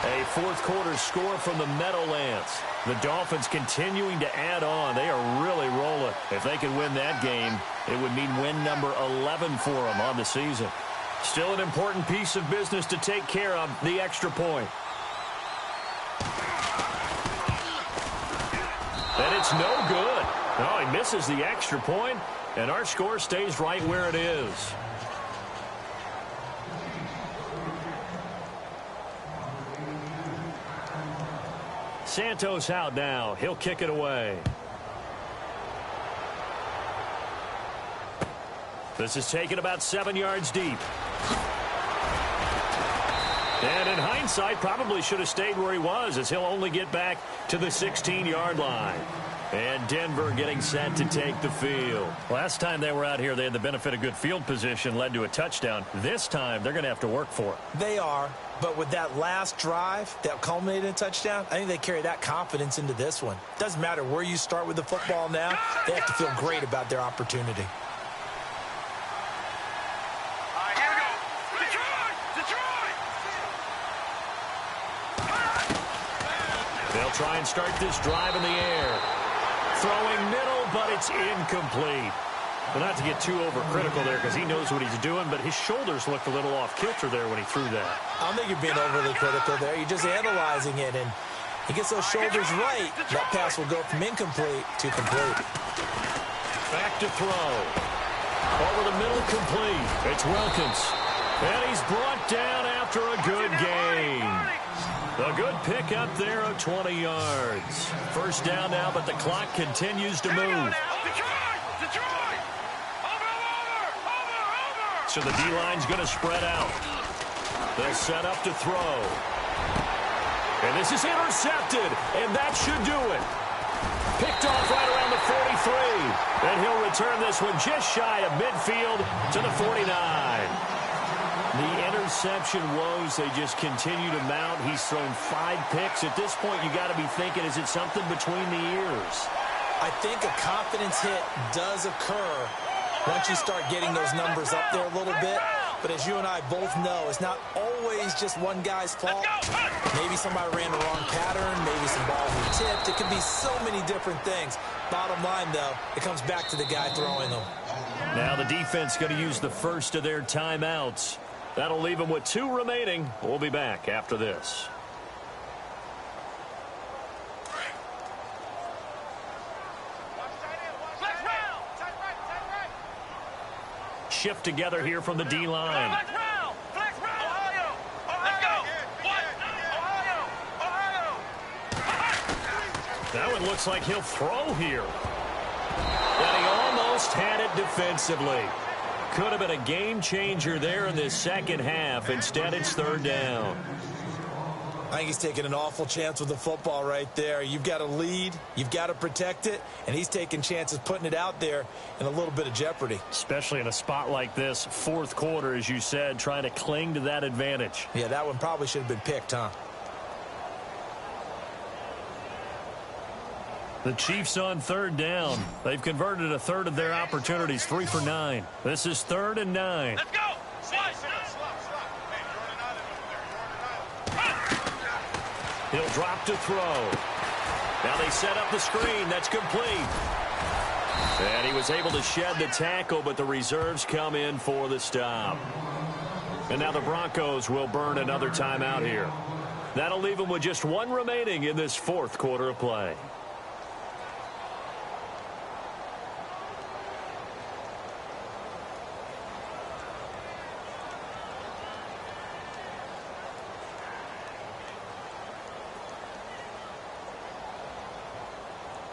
A fourth quarter score from the Meadowlands. The Dolphins continuing to add on. They are really rolling. If they can win that game, it would mean win number 11 for them on the season. Still an important piece of business to take care of, the extra point. And it's no good. No, he misses the extra point, and our score stays right where it is. Santos out now. He'll kick it away. This is taken about 7 yards deep. And in hindsight, probably should have stayed where he was, as he'll only get back to the 16-yard line. And Denver getting set to take the field. Last time they were out here, they had the benefit of good field position, led to a touchdown. This time, they're going to have to work for it. They are, but with that last drive that culminated in a touchdown, I think they carry that confidence into this one. Doesn't matter where you start with the football now, they have to feel great about their opportunity. They'll try and start this drive in the air. Throwing middle, but it's incomplete. Well, not to get too overcritical there because he knows what he's doing, but his shoulders looked a little off kilter there when he threw that. I don't think you're being overly critical there. You're just analyzing it, and he gets those shoulders right. That pass will go from incomplete to complete. Back to throw. Over the middle, complete. It's Wilkins. And he's brought down after a good gain. A good pick up there of 20 yards. First down now, but the clock continues to move. So the D-line's going to spread out. They'll set up to throw. And this is intercepted, and that should do it. Picked off right around the 43. And he'll return this one just shy of midfield to the 49. The interception woes, they just continue to mount. He's thrown 5 picks. At this point, you got to be thinking, is it something between the ears? I think a confidence hit does occur once you start getting those numbers up there a little bit. But as you and I both know, it's not always just one guy's fault. Maybe somebody ran the wrong pattern. Maybe some balls were tipped. It could be so many different things. Bottom line, though, it comes back to the guy throwing them. Now the defense going to use the first of their timeouts. That'll leave them with 2 remaining. We'll be back after this. Shift together here from the D-line. That one looks like he'll throw here. And he almost had it defensively. Could have been a game changer there in this second half. Instead, it's third down. I think he's taking an awful chance with the football right there. You've got to lead, you've got to protect it, and he's taking chances putting it out there in a little bit of jeopardy. Especially in a spot like this, fourth quarter, as you said, trying to cling to that advantage. Yeah, that one probably should have been picked, huh? The Chiefs on third down. They've converted a third of their opportunities, 3 for 9. This is 3rd and 9. Let's go. He'll drop to throw. Now they set up the screen. That's complete. And he was able to shed the tackle, but the reserves come in for the stop. And now the Broncos will burn another timeout here. That'll leave them with just one remaining in this fourth quarter of play.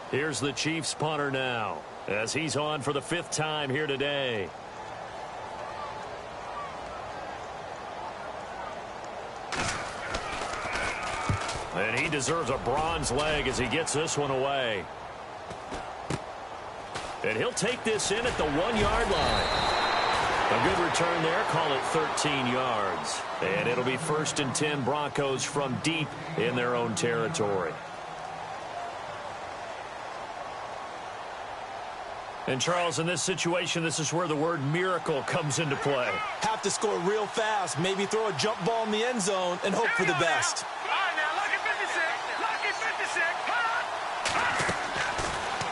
Here's the Chiefs punter now, as he's on for the 5th time here today. And he deserves a bronze leg as he gets this one away. And he'll take this in at the 1-yard line. A good return there, call it 13 yards. And it'll be 1st and 10 Broncos from deep in their own territory. And, Charles, in this situation, this is where the word miracle comes into play. Have to score real fast, maybe throw a jump ball in the end zone and hope for the best. All right, now, lucky 56. Lucky 56.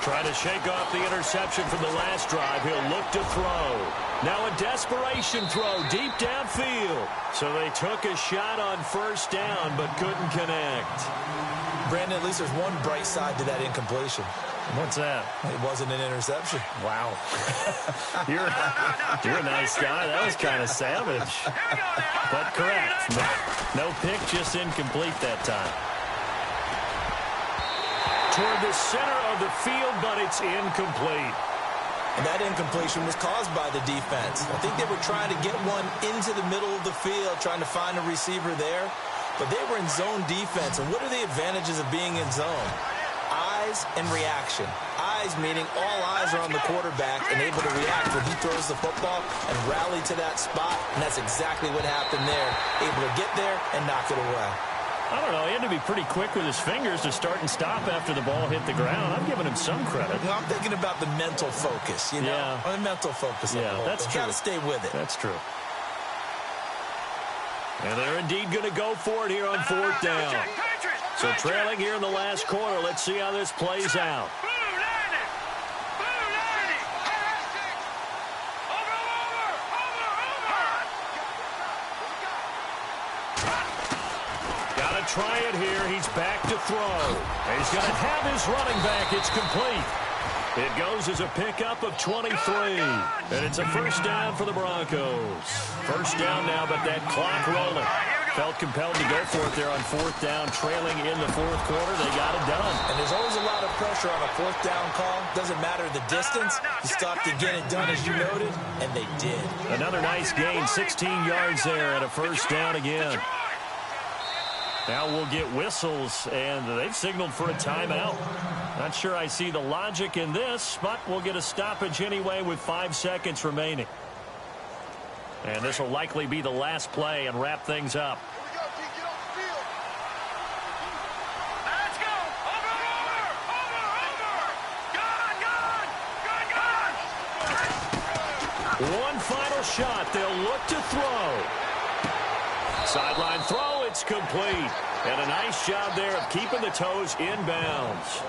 Trying to shake off the interception from the last drive. He'll look to throw. Now a desperation throw deep downfield. So they took a shot on 1st down but couldn't connect. Brandon, at least there's one bright side to that incompletion. What's that? It wasn't an interception. Wow. You're a nice guy. That was kind of savage. But correct. No pick, just incomplete that time. Toward the center of the field, but it's incomplete. And that incompletion was caused by the defense. I think they were trying to get one into the middle of the field, trying to find a receiver there. But they were in zone defense. And what are the advantages of being in zone? Eyes and reaction. Eyes meaning all eyes are on the quarterback and able to react when he throws the football and rally to that spot. And that's exactly what happened there. Able to get there and knock it away. I don't know. He had to be pretty quick with his fingers to start and stop after the ball hit the ground. I'm giving him some credit. Well, I'm thinking about the mental focus, you know? Yeah. The mental focus. Yeah, that's true. Got to stay with it. That's true. And they're indeed going to go for it here on 4th down. So trailing here in the last quarter. Let's see how this plays out. Got to try it here. He's back to throw. And he's going to have his running back. It's complete. It goes as a pickup of 23. And it's a 1st down for the Broncos. 1st down now, but that clock rolling. Felt compelled to go for it there on 4th down, trailing in the 4th quarter. They got it done. And there's always a lot of pressure on a 4th down call. Doesn't matter the distance. You stop to get it done, as you noted, and they did. Another nice gain, 16 yards there, and a 1st down again. Now we'll get whistles, and they've signaled for a timeout. Not sure I see the logic in this, but we'll get a stoppage anyway with 5 seconds remaining. And this will likely be the last play and wrap things up. Let's go. Over. One final shot. They'll look to throw. Sideline throw. It's complete. And a nice job there of keeping the toes inbounds.